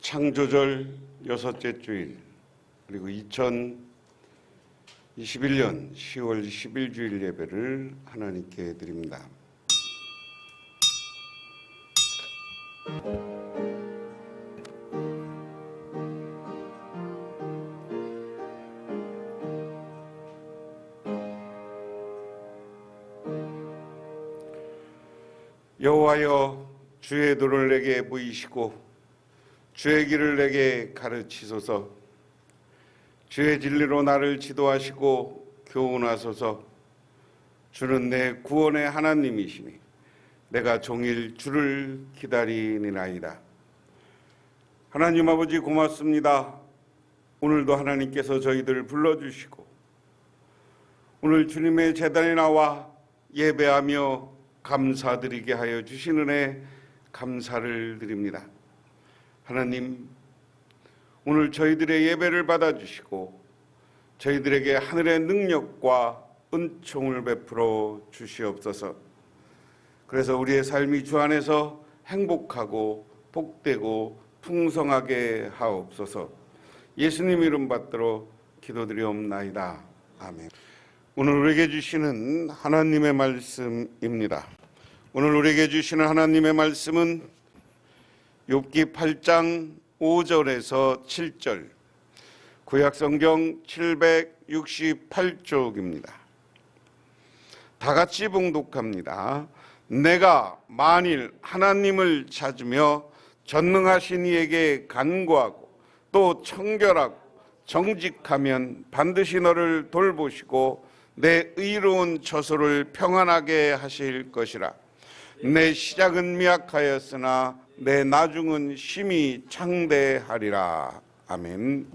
창조절 여섯째 주일, 그리고 2021년 10월 10일 주일 예배를 하나님께 드립니다. 여호와여, 주의 도를 내게 보이시고 주의 길을 내게 가르치소서. 주의 진리로 나를 지도하시고 교훈하소서. 주는 내 구원의 하나님이시니 내가 종일 주를 기다리니라이다. 하나님 아버지, 고맙습니다. 오늘도 하나님께서 저희들을 불러주시고 오늘 주님의 제단에 나와 예배하며 감사드리게 하여 주신 은혜 감사를 드립니다. 하나님, 오늘 저희들의 예배를 받아주시고 저희들에게 하늘의 능력과 은총을 베풀어 주시옵소서. 그래서 우리의 삶이 주 안에서 행복하고 복되고 풍성하게 하옵소서. 예수님 이름 받들어 기도드리옵나이다. 아멘. 오늘 우리에게 주시는 하나님의 말씀입니다. 오늘 우리에게 주시는 하나님의 말씀은 욥기 8장 5절에서 7절, 구약성경 768쪽입니다. 다 같이 봉독합니다. 내가 만일 하나님을 찾으며 전능하신 이에게 간구하고 또 청결하고 정직하면 반드시 너를 돌보시고 내 의로운 처소를 평안하게 하실 것이라. 내 시작은 미약하였으나 내 나중은 심히 창대하리라. 아멘.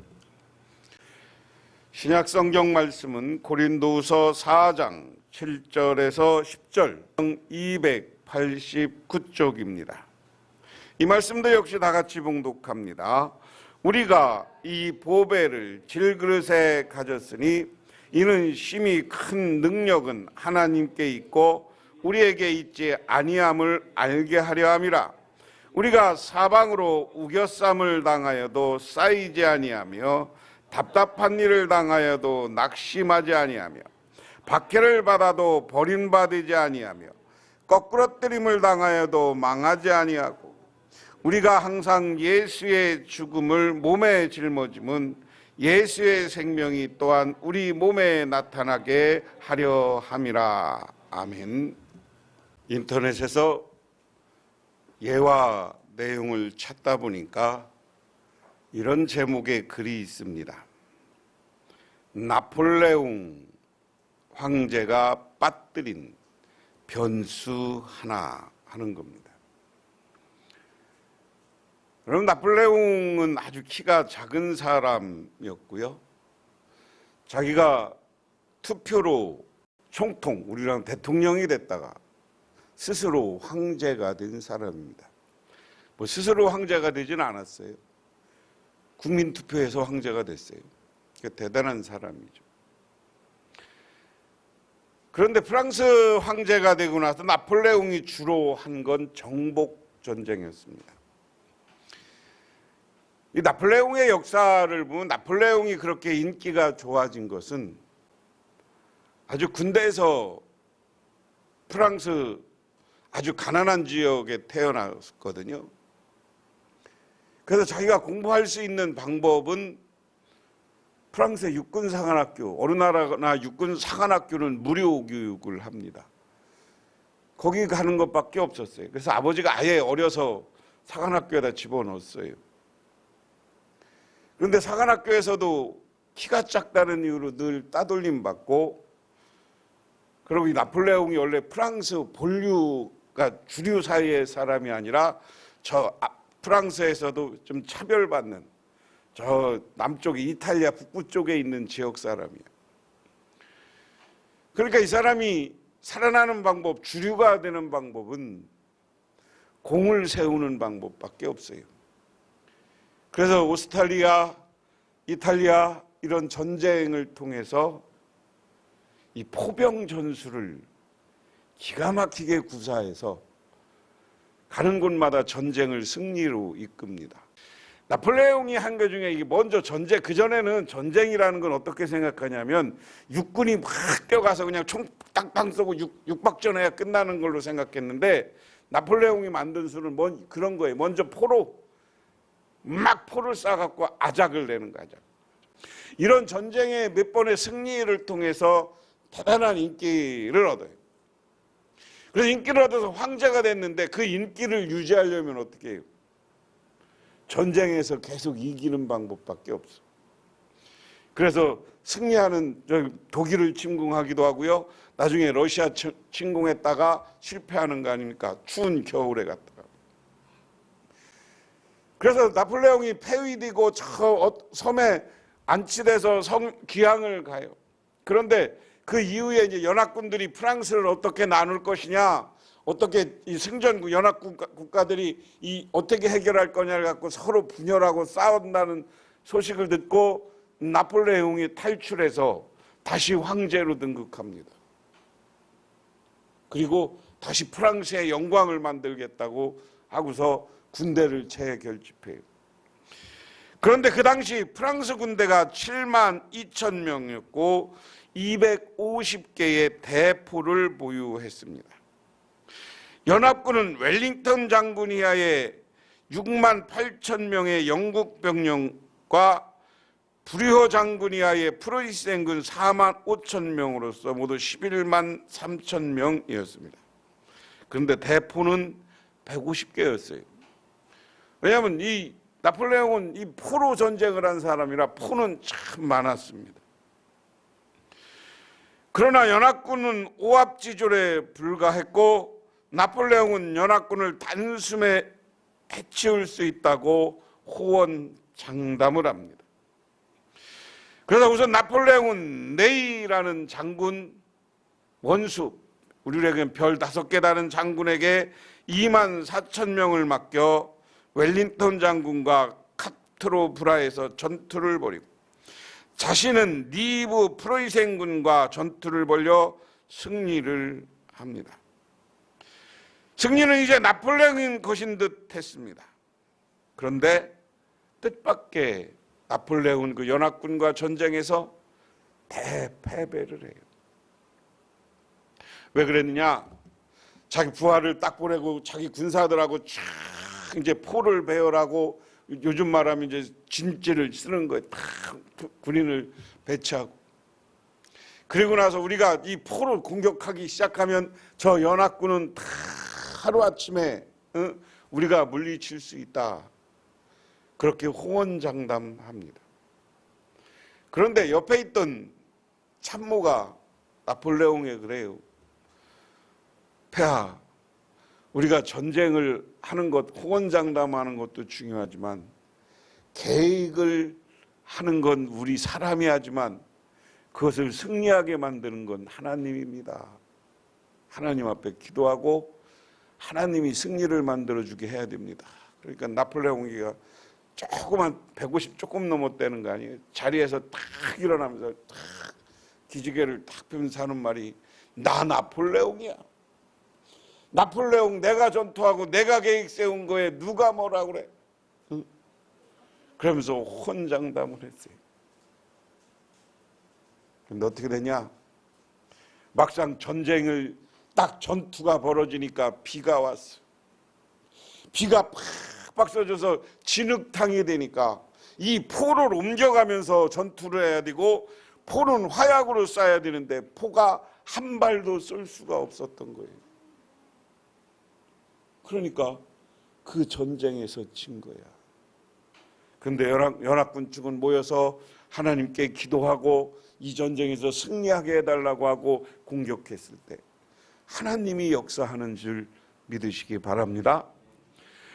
신약 성경 말씀은 고린도후서 4장 7절에서 10절 289쪽입니다. 이 말씀도 역시 다 같이 봉독합니다. 우리가 이 보배를 질그릇에 가졌으니 이는 심히 큰 능력은 하나님께 있고 우리에게 있지 아니함을 알게 하려 함이라. 우리가 사방으로 우겨쌈을 당하여도 쌓이지 아니하며 답답한 일을 당하여도 낙심하지 아니하며 박해를 받아도 버림받지 아니하며 거꾸러뜨림을 당하여도 망하지 아니하고 우리가 항상 예수의 죽음을 몸에 짊어짐은 예수의 생명이 또한 우리 몸에 나타나게 하려 함이라. 아멘. 인터넷에서 예화 내용을 찾다 보니까 이런 제목의 글이 있습니다. 나폴레옹 황제가 빠뜨린 변수 하나 하는 겁니다. 그럼 나폴레옹은 아주 키가 작은 사람이었고요. 자기가 투표로 총통, 우리랑 대통령이 됐다가 스스로 황제가 된 사람입니다. 뭐 스스로 황제가 되지는 않았어요. 국민투표에서 황제가 됐어요. 대단한 사람이죠. 그런데 프랑스 황제가 되고 나서 나폴레옹이 주로 한 건 정복 전쟁이었습니다. 이 나폴레옹의 역사를 보면 나폴레옹이 그렇게 인기가 좋아진 것은 아주 군대에서 프랑스 아주 가난한 지역에 태어났거든요. 그래서 자기가 공부할 수 있는 방법은 프랑스의 육군 사관학교, 어느 나라나 육군 사관학교는 무료 교육을 합니다. 거기 가는 것밖에 없었어요. 그래서 아버지가 아예 어려서 사관학교에다 집어넣었어요. 그런데 사관학교에서도 키가 작다는 이유로 늘 따돌림 받고, 그리고 이 나폴레옹이 원래 프랑스 본류가 주류 사이의 사람이 아니라 저 프랑스에서도 좀 차별받는 저 남쪽 이탈리아 북부 쪽에 있는 지역 사람이에요. 그러니까 이 사람이 살아나는 방법, 주류가 되는 방법은 공을 세우는 방법밖에 없어요. 그래서 오스트리아, 이탈리아 이런 전쟁을 통해서 이 포병 전술을 기가 막히게 구사해서 가는 곳마다 전쟁을 승리로 이끕니다. 나폴레옹이 한 것 중에 이게 먼저 전쟁, 그전에는 전쟁이라는 건 어떻게 생각하냐면 육군이 막 뛰어가서 그냥 총 땅땅 쏘고 육박전해야 끝나는 걸로 생각했는데 나폴레옹이 만든 수는 그런 거예요. 먼저 포를 쏴갖고 아작을 내는 거, 아작. 이런 전쟁의 몇 번의 승리를 통해서 대단한 인기를 얻어요. 그래서 인기를 얻어서 황제가 됐는데 그 인기를 유지하려면 어떻게 해요? 전쟁에서 계속 이기는 방법밖에 없어. 그래서 승리하는 독일을 침공하기도 하고요. 나중에 러시아 침공했다가 실패하는 거 아닙니까? 추운 겨울에 갔다가. 그래서 나폴레옹이 폐위되고 저 섬에 안치돼서 귀향을 가요. 그런데 그 이후에 이제 연합군들이 프랑스를 어떻게 나눌 것이냐, 어떻게 이 승전 연합 국가들이 어떻게 해결할 거냐를 갖고 서로 분열하고 싸운다는 소식을 듣고 나폴레옹이 탈출해서 다시 황제로 등극합니다. 그리고 다시 프랑스의 영광을 만들겠다고 하고서 군대를 재결집해요. 그런데 그 당시 프랑스 군대가 7만 2천 명이었고 250개의 대포를 보유했습니다. 연합군은 웰링턴 장군 이하의 6만 8천 명의 영국 병력과 브리허 장군 이하의 프로이스 행군 4만 5천 명으로서 모두 11만 3천 명이었습니다. 그런데 대포는 150개였어요. 왜냐하면 이 나폴레옹은 이 포로 전쟁을 한 사람이라 포는 참 많았습니다. 그러나 연합군은 오합지졸에 불과했고 나폴레옹은 연합군을 단숨에 해치울 수 있다고 호언장담을 합니다. 그래서 우선 나폴레옹은 네이라는 장군, 원수, 우리에겐 별 5개 다는 장군에게 2만 4천 명을 맡겨 웰링턴 장군과 카트로브라에서 전투를 벌이고 자신은 니브 프로이센군과 전투를 벌여 승리를 합니다. 승리는 이제 나폴레옹인 것인 듯 했습니다. 그런데 뜻밖의 나폴레옹은 그 연합군과 전쟁에서 대패배를 해요. 왜 그랬느냐? 자기 부하를 딱 보내고 자기 군사들하고 쫙 이제 포를 배열하고 요즘 말하면 이제 진지를 쓰는 거예요. 딱 군인을 배치하고. 그리고 나서 우리가 이 포를 공격하기 시작하면 저 연합군은 다 하루아침에 우리가 물리칠 수 있다. 그렇게 호언장담합니다. 그런데 옆에 있던 참모가 나폴레옹에 그래요. 폐하, 우리가 전쟁을 하는 것, 호언장담하는 것도 중요하지만 계획을 하는 건 우리 사람이 하지만 그것을 승리하게 만드는 건 하나님입니다. 하나님 앞에 기도하고 하나님이 승리를 만들어주게 해야 됩니다. 그러니까 나폴레옹이가 조그만 150 조금 넘었다는 거 아니에요. 자리에서 탁 일어나면서 탁 기지개를 탁 펴면서 하는 말이 나 나폴레옹이야. 나폴레옹 내가 전투하고 내가 계획 세운 거에 누가 뭐라 그래? 응? 그러면서 혼장담을 했어요. 근데 어떻게 되냐? 막상 전쟁을 딱 전투가 벌어지니까 비가 왔어. 비가 팍팍 쏟아져서 진흙탕이 되니까 이 포를 옮겨가면서 전투를 해야 되고 포는 화약으로 쏴야 되는데 포가 한 발도 쏠 수가 없었던 거예요. 그러니까 그 전쟁에서 진 거야. 근데 연합군 측은 모여서 하나님께 기도하고 이 전쟁에서 승리하게 해달라고 하고 공격했을 때 하나님이 역사하는 줄 믿으시기 바랍니다.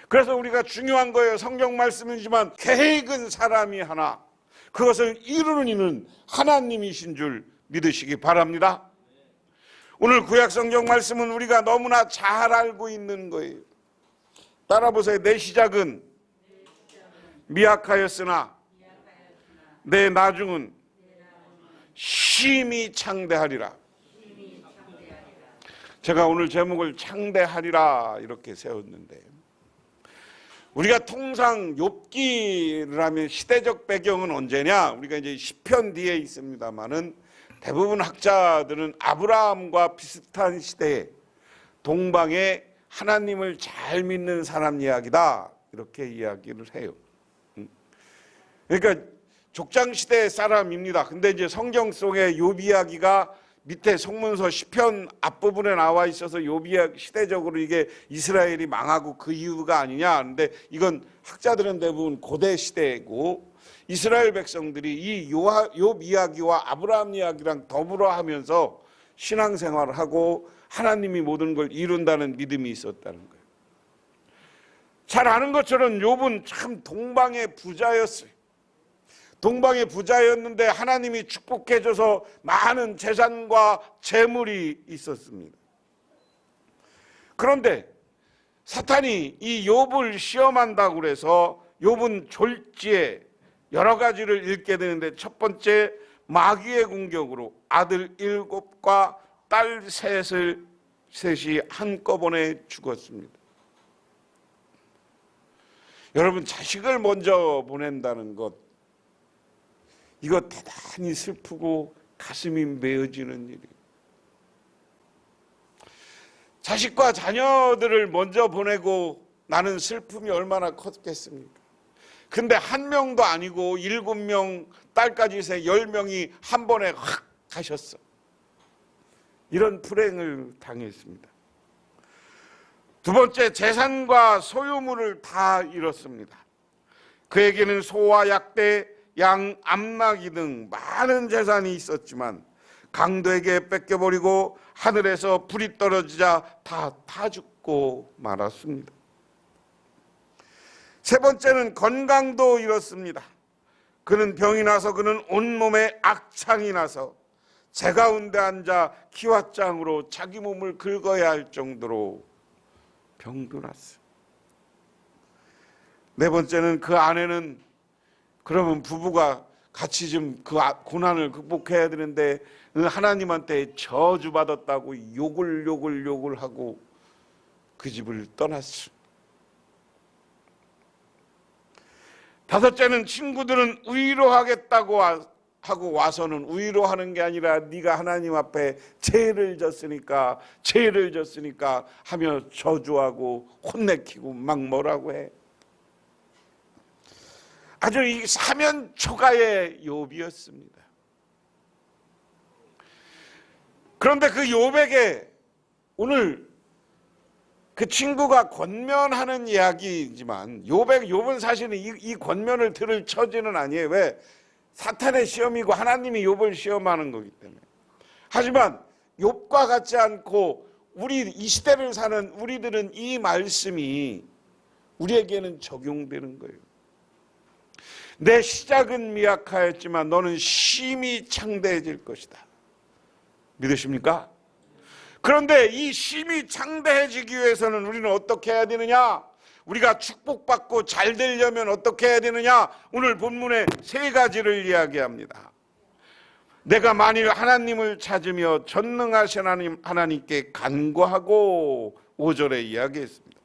그래서 우리가 중요한 거예요. 성경 말씀이지만 계획은 사람이 하나 그것을 이루는 이는 하나님이신 줄 믿으시기 바랍니다. 오늘 구약 성경 말씀은 우리가 너무나 잘 알고 있는 거예요. 따라 보세요. 내 시작은 미약하였으나 내 나중은 심히 창대하리라. 제가 오늘 제목을 창대하리라 이렇게 세웠는데 우리가 통상 욥기를 하면 시대적 배경은 언제냐? 우리가 이제 시편 뒤에 있습니다만은 대부분 학자들은 아브라함과 비슷한 시대에 동방에 하나님을 잘 믿는 사람 이야기다, 이렇게 이야기를 해요. 그러니까 족장 시대의 사람입니다. 근데 이제 성경 속에 욥 이야기가 밑에 성문서 시편 앞부분에 나와 있어서 욥 이야기 시대적으로 이게 이스라엘이 망하고 그 이유가 아니냐. 근데 이건 학자들은 대부분 고대 시대고 이스라엘 백성들이 이 욥 이야기와 아브라함 이야기랑 더불어 하면서 신앙생활을 하고 하나님이 모든 걸 이룬다는 믿음이 있었다는 거예요. 잘 아는 것처럼 욥은 참 동방의 부자였어요. 동방의 부자였는데 하나님이 축복해줘서 많은 재산과 재물이 있었습니다. 그런데 사탄이 이 욥을 시험한다고 그래서 욥은 졸지에 여러 가지를 읽게 되는데, 첫 번째, 마귀의 공격으로 아들 7과 딸 3이 한꺼번에 죽었습니다. 여러분, 자식을 먼저 보낸다는 것, 이거 대단히 슬프고 가슴이 메어지는 일이에요. 자식과 자녀들을 먼저 보내고 나는 슬픔이 얼마나 컸겠습니까? 근데 한 명도 아니고 7명, 딸까지 해서 10명이 한 번에 확 가셨어. 이런 불행을 당했습니다. 두 번째, 재산과 소유물을 다 잃었습니다. 그에게는 소와 약대, 양, 암나귀 등 많은 재산이 있었지만 강도에게 뺏겨버리고 하늘에서 불이 떨어지자 다 죽고 말았습니다. 세 번째는 건강도 잃었습니다. 그는 병이 나서 그는 온몸에 악창이 나서 재 가운데 앉아 기왓장으로 자기 몸을 긁어야 할 정도로 병도 났어요. 네 번째는 그 아내는, 그러면 부부가 같이 좀 그 고난을 극복해야 되는데 하나님한테 저주받았다고 욕을 하고 그 집을 떠났어요. 다섯째는 친구들은 위로하겠다고 하고 와서는 위로하는 게 아니라 네가 하나님 앞에 죄를 졌으니까 하며 저주하고 혼내키고 막 뭐라고 해. 아주 이 사면 초가의 욥이었습니다. 그런데 그 욥에게 오늘 그 친구가 권면하는 이야기이지만 욥은 사실은 이 권면을 들을 처지는 아니에요. 왜? 사탄의 시험이고 하나님이 욥을 시험하는 거기 때문에. 하지만 욥과 같지 않고 이 시대를 사는 우리들은 이 말씀이 우리에게는 적용되는 거예요. 내 시작은 미약하였지만 너는 심히 창대해질 것이다. 믿으십니까? 그런데 이 심히 창대해지기 위해서는 우리는 어떻게 해야 되느냐? 우리가 축복받고 잘 되려면 어떻게 해야 되느냐? 오늘 본문에 3가지를 이야기합니다. 내가 만일 하나님을 찾으며 전능하신 하나님께 간구하고 5절에 이야기했습니다.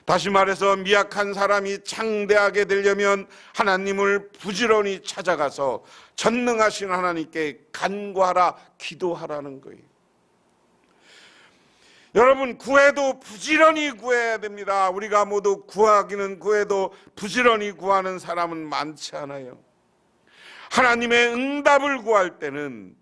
다시 말해서 미약한 사람이 창대하게 되려면 하나님을 부지런히 찾아가서 전능하신 하나님께 간구하라, 기도하라는 거예요. 여러분, 구해도 부지런히 구해야 됩니다. 우리가 모두 구하기는 구해도 부지런히 구하는 사람은 많지 않아요. 하나님의 응답을 구할 때는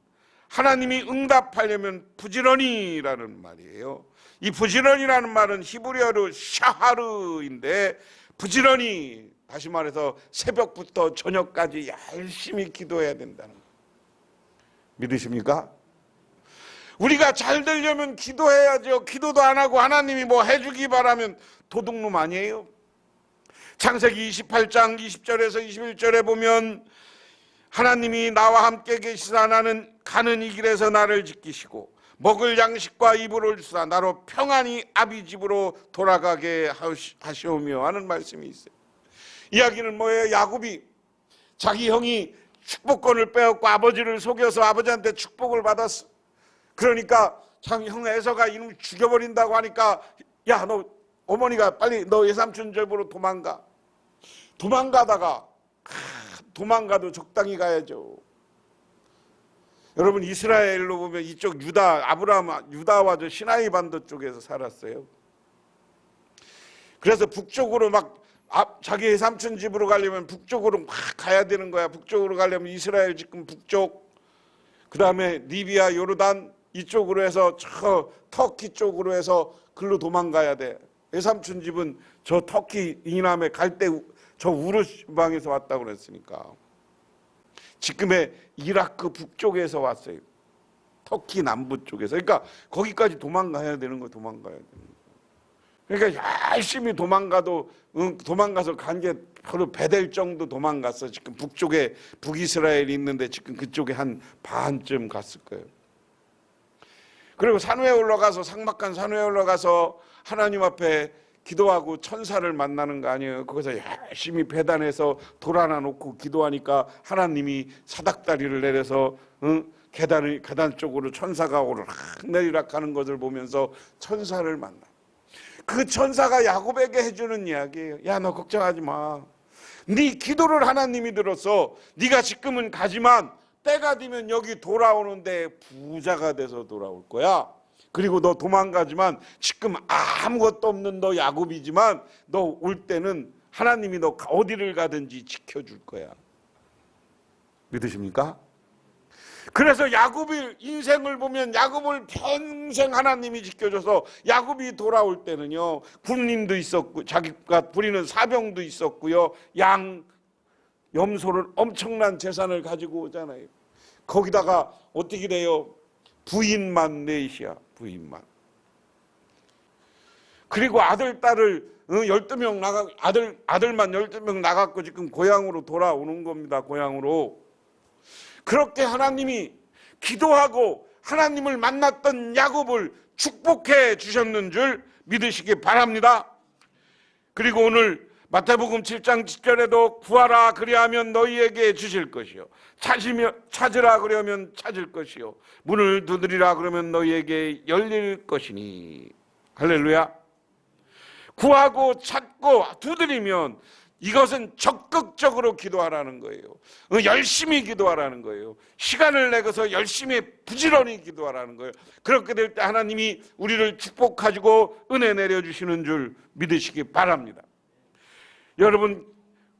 하나님이 응답하려면 부지런히라는 말이에요. 이 부지런히라는 말은 히브리어로 샤하르인데, 부지런히, 다시 말해서 새벽부터 저녁까지 열심히 기도해야 된다는 거예요. 믿으십니까? 우리가 잘 되려면 기도해야죠. 기도도 안 하고 하나님이 뭐 해주기 바라면 도둑놈 아니에요? 창세기 28장 20절에서 21절에 보면 하나님이 나와 함께 계시사 나는 가는 이 길에서 나를 지키시고 먹을 양식과 입을 주사 나로 평안히 아비 집으로 돌아가게 하시오며 하는 말씀이 있어요. 이야기는 뭐예요? 야곱이 자기 형이 축복권을 빼앗고 아버지를 속여서 아버지한테 축복을 받았어. 그러니까 참 형 에서가 이놈 죽여버린다고 하니까 야, 너 어머니가 빨리 너 외삼촌 집으로 도망가. 도망가다가 도망가도 적당히 가야죠. 여러분 이스라엘로 보면 이쪽 유다, 아브라함 유다와 저 시나이 반도 쪽에서 살았어요. 그래서 북쪽으로 막 자기 외삼촌 집으로 가려면 북쪽으로 막 가야 되는 거야. 북쪽으로 가려면 이스라엘 지금 북쪽, 그 다음에 리비아, 요르단 이쪽으로 해서 저 터키 쪽으로 해서 글로 도망가야 돼. 외삼촌 집은 저 터키 이남에 갈 때 저 우르방에서 왔다고 그랬으니까. 지금의 이라크 북쪽에서 왔어요. 터키 남부 쪽에서. 그러니까 거기까지 도망가야 되는 거, 도망가야 되는 거. 그러니까 열심히 도망가도 도망가서 간 게 바로 베델 정도 도망갔어. 지금 북쪽에 북이스라엘이 있는데 지금 그쪽에 한 반쯤 갔을 거예요. 그리고 산 위에 올라가서 삭막한 산 위에 올라가서 하나님 앞에 기도하고 천사를 만나는 거 아니에요. 거기서 열심히 배단해서 돌 하나 놓고 기도하니까 하나님이 사닥다리를 내려서 계단 쪽으로 천사가 오르락 내리락 하는 것을 보면서 천사를 만나. 그 천사가 야곱에게 해주는 이야기예요. 야, 너 걱정하지 마. 네 기도를 하나님이 들어서 네가 지금은 가지만 때가 되면 여기 돌아오는데 부자가 돼서 돌아올 거야. 그리고 너 도망가지만 지금 아무것도 없는 너 야곱이지만 너 올 때는 하나님이 너 어디를 가든지 지켜줄 거야. 믿으십니까? 그래서 야곱의 인생을 보면 야곱을 평생 하나님이 지켜줘서 야곱이 돌아올 때는요, 군림도 있었고 자기가 부리는 사병도 있었고요, 양, 염소를 엄청난 재산을 가지고 오잖아요. 거기다가 어떻게 돼요? 부인만 넷이야. 부인만. 그리고 아들, 딸을 12명 아들만 12명 나갔고 지금 고향으로 돌아오는 겁니다. 고향으로. 그렇게 하나님이 기도하고 하나님을 만났던 야곱을 축복해 주셨는 줄 믿으시기 바랍니다. 그리고 오늘 마태복음 7장 10절에도 구하라 그리하면 너희에게 주실 것이요, 찾으라 그러면 찾을 것이요, 문을 두드리라 그러면 너희에게 열릴 것이니. 할렐루야. 구하고 찾고 두드리면 이것은 적극적으로 기도하라는 거예요. 열심히 기도하라는 거예요. 시간을 내서 열심히 부지런히 기도하라는 거예요. 그렇게 될 때 하나님이 우리를 축복하시고 은혜 내려주시는 줄 믿으시기 바랍니다. 여러분,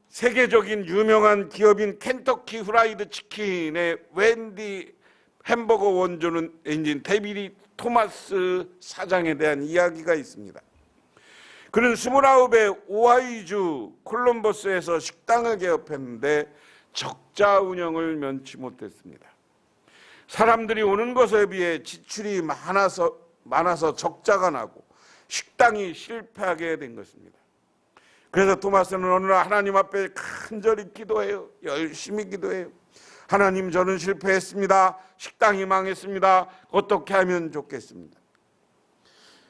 세계적인 유명한 기업인 켄터키 프라이드 치킨의 웬디 햄버거 원조는 엔진 데비드 토마스 사장에 대한 이야기가 있습니다. 그는 29의 오하이주 콜럼버스에서 식당을 개업했는데 적자 운영을 면치 못했습니다. 사람들이 오는 것에 비해 지출이 많아서 적자가 나고 식당이 실패하게 된 것입니다. 그래서 토마스는 어느 날 하나님 앞에 간절히 기도해요. 열심히 기도해요. 하나님, 저는 실패했습니다. 식당이 망했습니다. 어떻게 하면 좋겠습니다.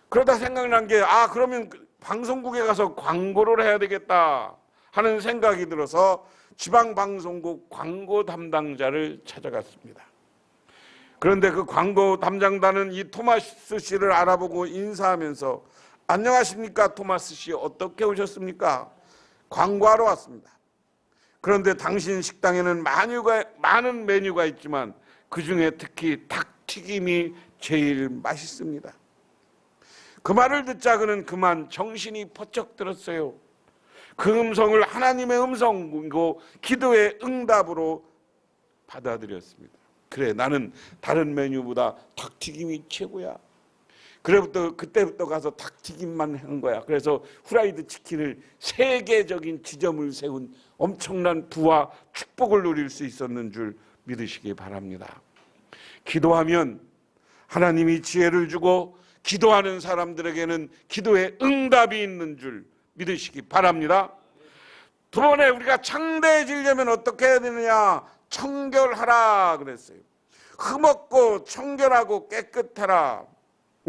그러다 생각난 게, 그러면 방송국에 가서 광고를 해야 되겠다 하는 생각이 들어서 지방방송국 광고 담당자를 찾아갔습니다. 그런데 그 광고 담당자는 이 토마스 씨를 알아보고 인사하면서, 안녕하십니까 토마스 씨, 어떻게 오셨습니까? 광고하러 왔습니다. 그런데 당신 식당에는 많은 메뉴가 있지만 그중에 특히 닭튀김이 제일 맛있습니다. 그 말을 듣자 그는 그만 정신이 퍼쩍 들었어요. 그 음성을 하나님의 음성이고 기도의 응답으로 받아들였습니다. 그래, 나는 다른 메뉴보다 닭튀김이 최고야. 그때부터 가서 닭튀김만 한 거야. 그래서 후라이드 치킨을 세계적인 지점을 세운 엄청난 부와 축복을 누릴 수 있었는 줄 믿으시기 바랍니다. 기도하면 하나님이 지혜를 주고 기도하는 사람들에게는 기도의 응답이 있는 줄 믿으시기 바랍니다. 두 번에 우리가 창대해지려면 어떻게 해야 되느냐? 청결하라 그랬어요. 흠없고 청결하고 깨끗하라.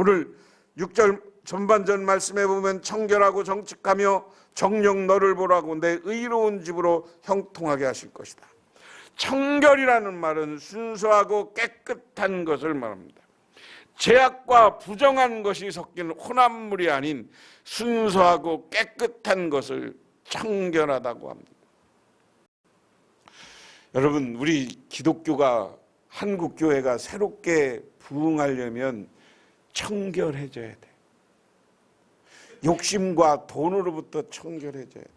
오늘 6절 전반전 말씀에 보면 청결하고 정직하며 정녕 너를 보라고 내 의로운 집으로 형통하게 하실 것이다. 청결이라는 말은 순수하고 깨끗한 것을 말합니다. 죄악과 부정한 것이 섞인 혼합물이 아닌 순수하고 깨끗한 것을 청결하다고 합니다. 여러분, 우리 기독교가, 한국 교회가 새롭게 부흥하려면 청결해져야 돼. 욕심과 돈으로부터 청결해져야 돼.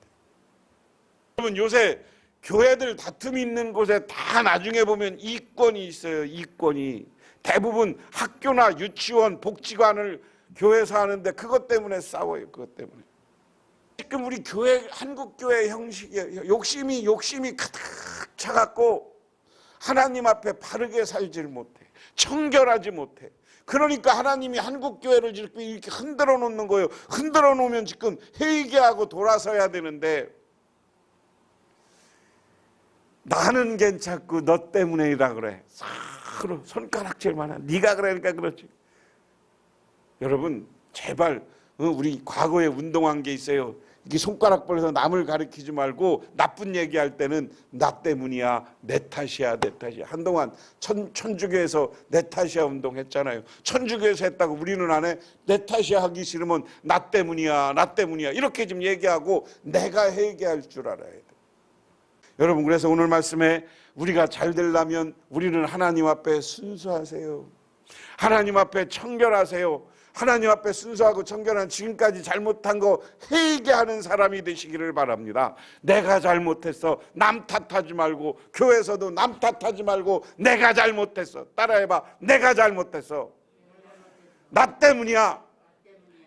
여러분, 요새 교회들 다툼 있는 곳에 다 나중에 보면 이권이 있어요. 이권이 대부분 학교나 유치원, 복지관을 교회에서 하는데 그것 때문에 싸워요. 그것 때문에. 지금 우리 교회, 한국 교회 형식이 욕심이 가득 차갖고 하나님 앞에 바르게 살지를 못해. 청결하지 못해. 그러니까 하나님이 한국 교회를 이렇게 흔들어 놓는 거예요. 흔들어 놓으면 지금 회개하고 돌아서야 되는데, 나는 괜찮고 너 때문에이라 그래. 서로 손가락질만 네가 그러니까 그렇지. 여러분, 제발 우리 과거에 운동한 게 있어요. 이게 손가락 벌려서 남을 가리키지 말고 나쁜 얘기할 때는 나 때문이야, 내 탓이야, 내 탓이야. 한동안 천주교에서 내 탓이야 운동했잖아요. 천주교에서 했다고 우리는 안 해. 내 탓이야 하기 싫으면 나 때문이야, 나 때문이야 이렇게 좀 얘기하고 내가 회개할 줄 알아야 돼. 여러분, 그래서 오늘 말씀에 우리가 잘 되려면 우리는 하나님 앞에 순수하세요. 하나님 앞에 청결하세요. 하나님 앞에 순수하고 청결한 지금까지 잘못한 거 회개하는 사람이 되시기를 바랍니다. 내가 잘못했어. 남 탓하지 말고, 교회에서도 남 탓하지 말고 내가 잘못했어. 따라해봐. 내가 잘못했어. 나 때문이야.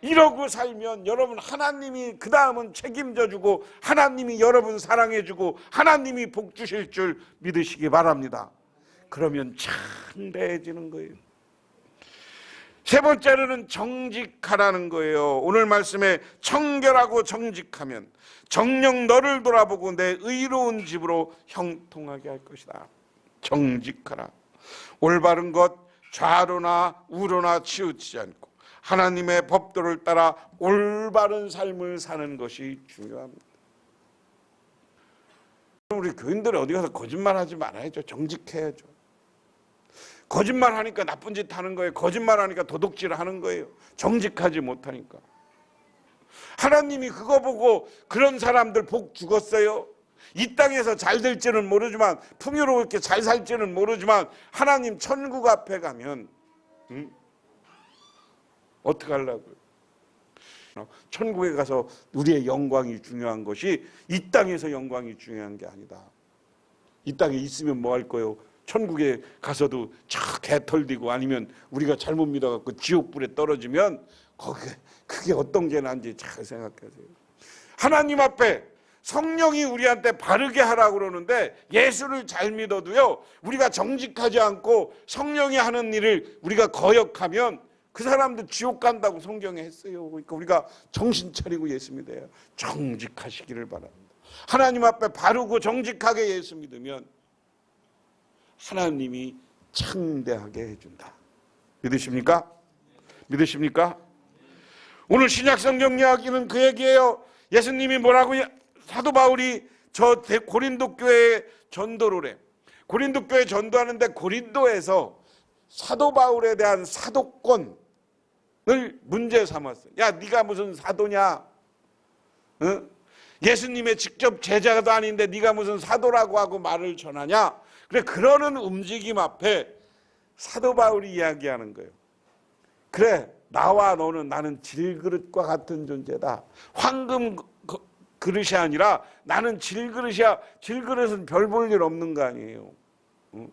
이러고 살면 여러분, 하나님이 그 다음은 책임져 주고 하나님이 여러분 사랑해 주고 하나님이 복 주실 줄 믿으시기 바랍니다. 그러면 참대해지는 거예요. 세 번째로는 정직하라는 거예요. 오늘 말씀에 청결하고 정직하면 정녕 너를 돌아보고 내 의로운 집으로 형통하게 할 것이다. 정직하라. 올바른 것 좌로나 우로나 치우치지 않고 하나님의 법도를 따라 올바른 삶을 사는 것이 중요합니다. 우리 교인들은 어디 가서 거짓말하지 말아야죠. 정직해야죠. 거짓말하니까 나쁜 짓 하는 거예요. 거짓말하니까 도둑질을 하는 거예요. 정직하지 못하니까. 하나님이 그거 보고 그런 사람들 복 주었어요. 이 땅에서 잘 될지는 모르지만, 풍요롭게 잘 살지는 모르지만 하나님 천국 앞에 가면 어떻게 하려고요? 천국에 가서 우리의 영광이 중요한 것이 이 땅에서 영광이 중요한 게 아니다. 이 땅에 있으면 뭐 할 거요? 천국에 가서도 차 개털디고 아니면 우리가 잘못 믿어갖고 지옥불에 떨어지면 그게 어떤 게 난지 잘 생각하세요. 하나님 앞에 성령이 우리한테 바르게 하라고 그러는데, 예수를 잘 믿어도요, 우리가 정직하지 않고 성령이 하는 일을 우리가 거역하면 그 사람도 지옥 간다고 성경에 했어요. 그러니까 우리가 정신 차리고 예수 믿어야 정직하시기를 바랍니다. 하나님 앞에 바르고 정직하게 예수 믿으면 하나님이 창대하게 해준다. 믿으십니까? 믿으십니까? 오늘 신약성경 이야기는 그 얘기예요. 예수님이 뭐라고, 사도 바울이 저 고린도 교회에 전도를 해. 고린도 교회에 전도하는데 고린도에서 사도 바울에 대한 사도권을 문제 삼았어요. 야, 네가 무슨 사도냐? 응? 예수님의 직접 제자도 아닌데 네가 무슨 사도라고 하고 말을 전하냐? 그래, 그러는 움직임 앞에 사도 바울이 이야기하는 거예요. 그래, 나와 너는, 나는 질그릇과 같은 존재다. 황금 그릇이 아니라 나는 질그릇이야. 질그릇은 별 볼 일 없는 거 아니에요. 응?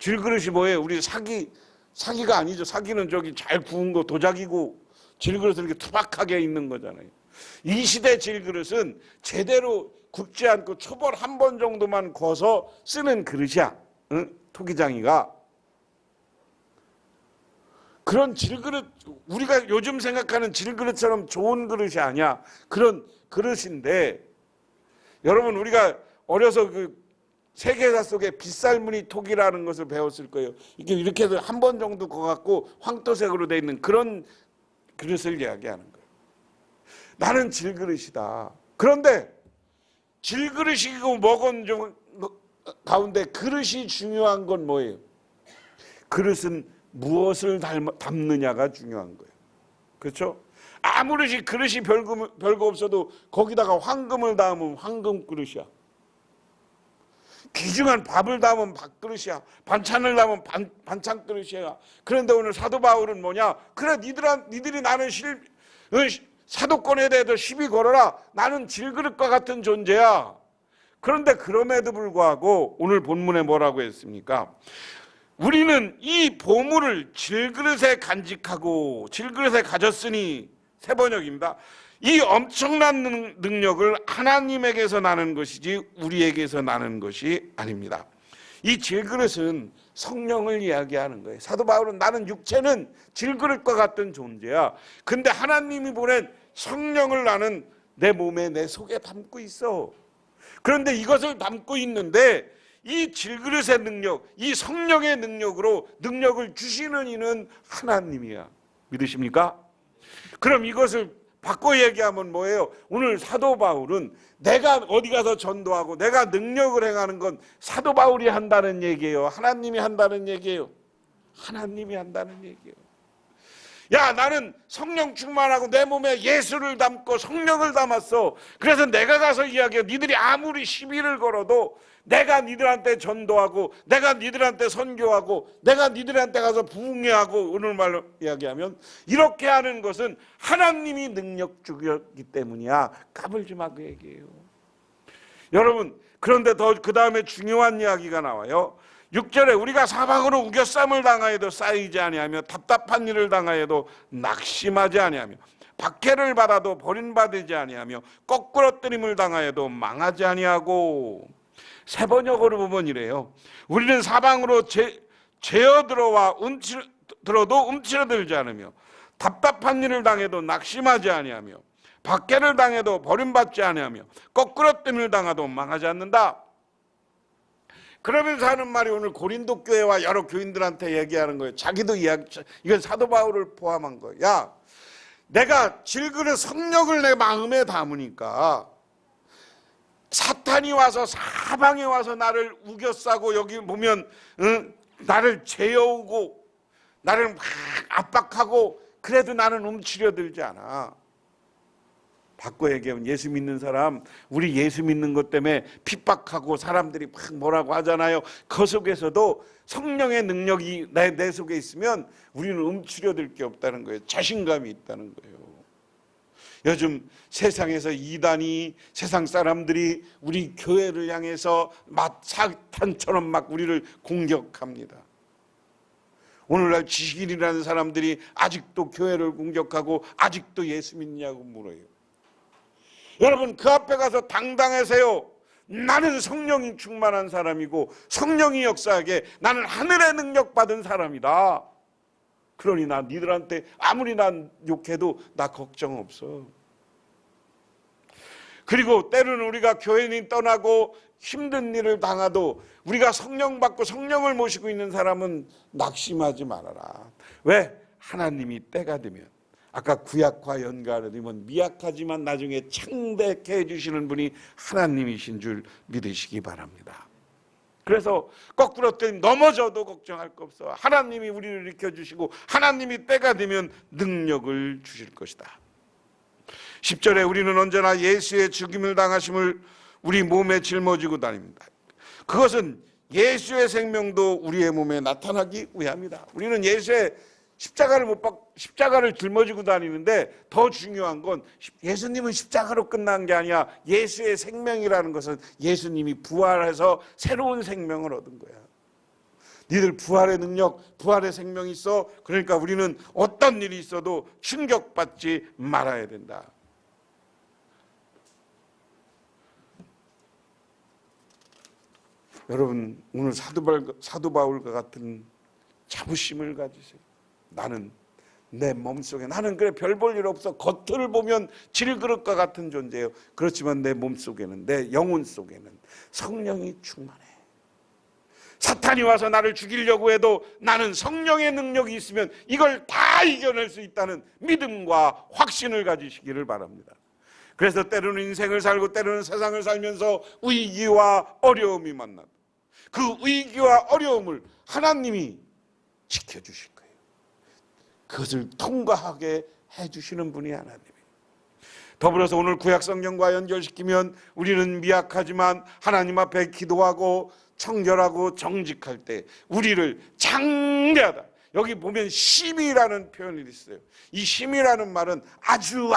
질그릇이 뭐예요? 우리 사기가 아니죠. 사기는 저기 잘 구운 거 도자기고, 질그릇은 이렇게 투박하게 있는 거잖아요. 이 시대 질그릇은 제대로 굽지 않고 초벌 한 번 정도만 구워서 쓰는 그릇이야. 응? 토기장이가. 그런 질그릇, 우리가 요즘 생각하는 질그릇처럼 좋은 그릇이 아니야. 그런 그릇인데, 여러분, 우리가 어려서 그 세계사 속에 빗살무늬 톡이라는 것을 배웠을 거예요. 이렇게 해서 한 번 정도 구워갖고 황토색으로 되어 있는 그런 그릇을 이야기하는 거예요. 나는 질그릇이다. 그런데 질그릇이고 먹은 가운데 그릇이 중요한 건 뭐예요? 그릇은 무엇을 담느냐가 중요한 거예요. 그렇죠? 아무리 그릇이 별거 없어도 거기다가 황금을 담으면 황금 그릇이야. 귀중한 밥을 담으면 밥그릇이야. 반찬을 담으면 반찬 그릇이야. 그런데 오늘 사도 바울은 뭐냐? 그래, 니들이 나는 사도권에 대해서 시비 걸어라. 나는 질그릇과 같은 존재야. 그런데 그럼에도 불구하고 오늘 본문에 뭐라고 했습니까? 우리는 이 보물을 질그릇에 간직하고 질그릇에 가졌으니, 세 번역입니다. 이 엄청난 능력을 하나님에게서 나는 것이지 우리에게서 나는 것이 아닙니다. 이 질그릇은 성령을 이야기하는 거예요. 사도 바울은 나는 육체는 질그릇과 같은 존재야. 근데 하나님이 보낸 성령을 나는 내 몸에, 내 속에 담고 있어. 그런데 이것을 담고 있는데 이 질그릇의 능력, 이 성령의 능력으로 능력을 주시는 이는 하나님이야. 믿으십니까? 그럼 이것을 바꿔 얘기하면 뭐예요? 오늘 사도 바울은 내가 어디 가서 전도하고 내가 능력을 행하는 건 사도 바울이 한다는 얘기예요? 하나님이 한다는 얘기예요? 하나님이 한다는 얘기예요. 야, 나는 성령 충만하고 내 몸에 예수를 담고 성령을 담았어. 그래서 내가 가서 이야기해. 니들이 아무리 시비를 걸어도 내가 니들한테 전도하고 내가 니들한테 선교하고 내가 니들한테 가서 부흥회하고, 오늘 말로 이야기하면 이렇게 하는 것은 하나님이 능력 주기 때문이야. 까불지 마, 그 얘기예요. 여러분, 그런데 더 그 다음에 중요한 이야기가 나와요. 6절에 우리가 사방으로 우겨쌈을 당하여도 쌓이지 아니하며 답답한 일을 당하여도 낙심하지 아니하며 박해를 받아도 버림받지 아니하며 거꾸러뜨림을 당하여도 망하지 아니하고. 세 번역으로 보면 이래요. 우리는 사방으로 제어들어와 들어도 움츠러들지 않으며 답답한 일을 당해도 낙심하지 아니하며 박해를 당해도 버림받지 아니하며 거꾸러뜨림을 당하도 망하지 않는다. 그러면서 하는 말이 오늘 고린도 교회와 여러 교인들한테 얘기하는 거예요. 자기도 이건 사도 바울을 포함한 거예요. 야, 내가 질그릇 성령을 내 마음에 담으니까 사탄이 와서 사방에 와서 나를 우겨싸고, 여기 보면 나를 제어오고 나를 막 압박하고, 그래도 나는 움츠려들지 않아. 바꿔 얘기하면 예수 믿는 사람, 우리 예수 믿는 것 때문에 핍박하고 사람들이 막 뭐라고 하잖아요. 그 속에서도 성령의 능력이 내 속에 있으면 우리는 움츠려들 게 없다는 거예요. 자신감이 있다는 거예요. 요즘 세상에서 이단이, 세상 사람들이 우리 교회를 향해서 사탄처럼 막 우리를 공격합니다. 오늘날 지식인이라는 사람들이 아직도 교회를 공격하고 아직도 예수 믿냐고 물어요. 여러분, 그 앞에 가서 당당하세요. 나는 성령이 충만한 사람이고 성령이 역사하게 나는 하늘의 능력 받은 사람이다. 그러니 나 니들한테 아무리 난 욕해도 나 걱정 없어. 그리고 때로는 우리가 교회는 떠나고 힘든 일을 당하도 우리가 성령 받고 성령을 모시고 있는 사람은 낙심하지 말아라. 왜? 하나님이 때가 되면, 아까 구약과 연관을 드리면 미약하지만 나중에 창대케 해주시는 분이 하나님이신 줄 믿으시기 바랍니다. 그래서 거꾸로 넘어져도 걱정할 거 없어. 하나님이 우리를 일으켜주시고 하나님이 때가 되면 능력을 주실 것이다. 10절에 우리는 언제나 예수의 죽임을 당하심을 우리 몸에 짊어지고 다닙니다. 그것은 예수의 생명도 우리의 몸에 나타나기 위함이다. 우리는 예수의 십자가를 짊어지고 다니는데 더 중요한 건 예수님은 십자가로 끝난 게 아니야. 예수의 생명이라는 것은 예수님이 부활해서 새로운 생명을 얻은 거야. 니들 부활의 능력, 부활의 생명이 있어. 그러니까 우리는 어떤 일이 있어도 충격받지 말아야 된다. 여러분, 오늘 사도 바울과 같은 자부심을 가지세요. 나는 내 몸속에, 나는 그래 별 볼 일 없어. 겉을 보면 질그릇과 같은 존재예요. 그렇지만 내 몸속에는, 내 영혼 속에는 성령이 충만해. 사탄이 와서 나를 죽이려고 해도 나는 성령의 능력이 있으면 이걸 다 이겨낼 수 있다는 믿음과 확신을 가지시기를 바랍니다. 그래서 때로는 인생을 살고 때로는 세상을 살면서 위기와 어려움이 만난다. 그 위기와 어려움을 하나님이 지켜주실 거예요. 그것을 통과하게 해주시는 분이 하나님입니다. 더불어서 오늘 구약성경과 연결시키면 우리는 미약하지만 하나님 앞에 기도하고 청결하고 정직할 때 우리를 장대하다. 여기 보면 심이라는 표현이 있어요. 이 심이라는 말은 아주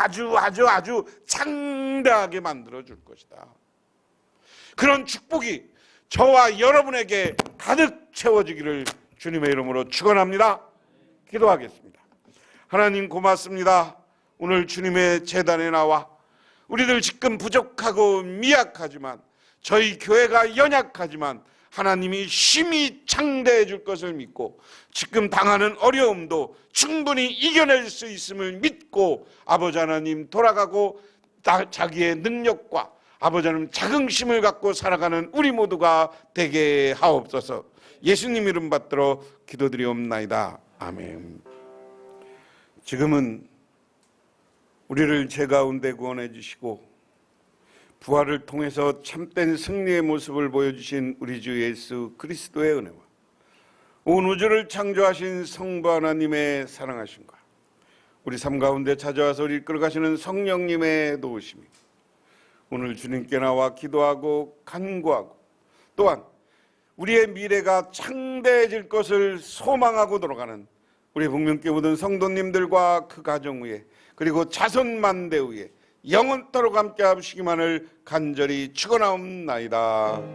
장대하게 만들어줄 것이다. 그런 축복이 저와 여러분에게 가득 채워지기를 주님의 이름으로 축원합니다. 기도하겠습니다. 하나님 고맙습니다. 오늘 주님의 제단에 나와 우리들 지금 부족하고 미약하지만 저희 교회가 연약하지만 하나님이 심히 창대해 줄 것을 믿고 지금 당하는 어려움도 충분히 이겨낼 수 있음을 믿고 아버지 하나님 돌아가고 자기의 능력과 아버지 하나님 자긍심을 갖고 살아가는 우리 모두가 되게 하옵소서. 예수님 이름 받들어 기도드리옵나이다. 아멘. 지금은 우리를 죄 가운데 구원해 주시고 부활을 통해서 참된 승리의 모습을 보여주신 우리 주 예수 그리스도의 은혜와 온 우주를 창조하신 성부 하나님의 사랑하심과 우리 삶 가운데 찾아와서 우리를 이끌어가시는 성령님의 도우심이 오늘 주님께 나와 기도하고 간구하고 또한 우리의 미래가 창대해질 것을 소망하고 돌아가는 우리 북명교회 모든 성도님들과 그 가정 위에 그리고 자손 만대 위에 영원토록 함께 하시기만을 간절히 축원하옵나이다.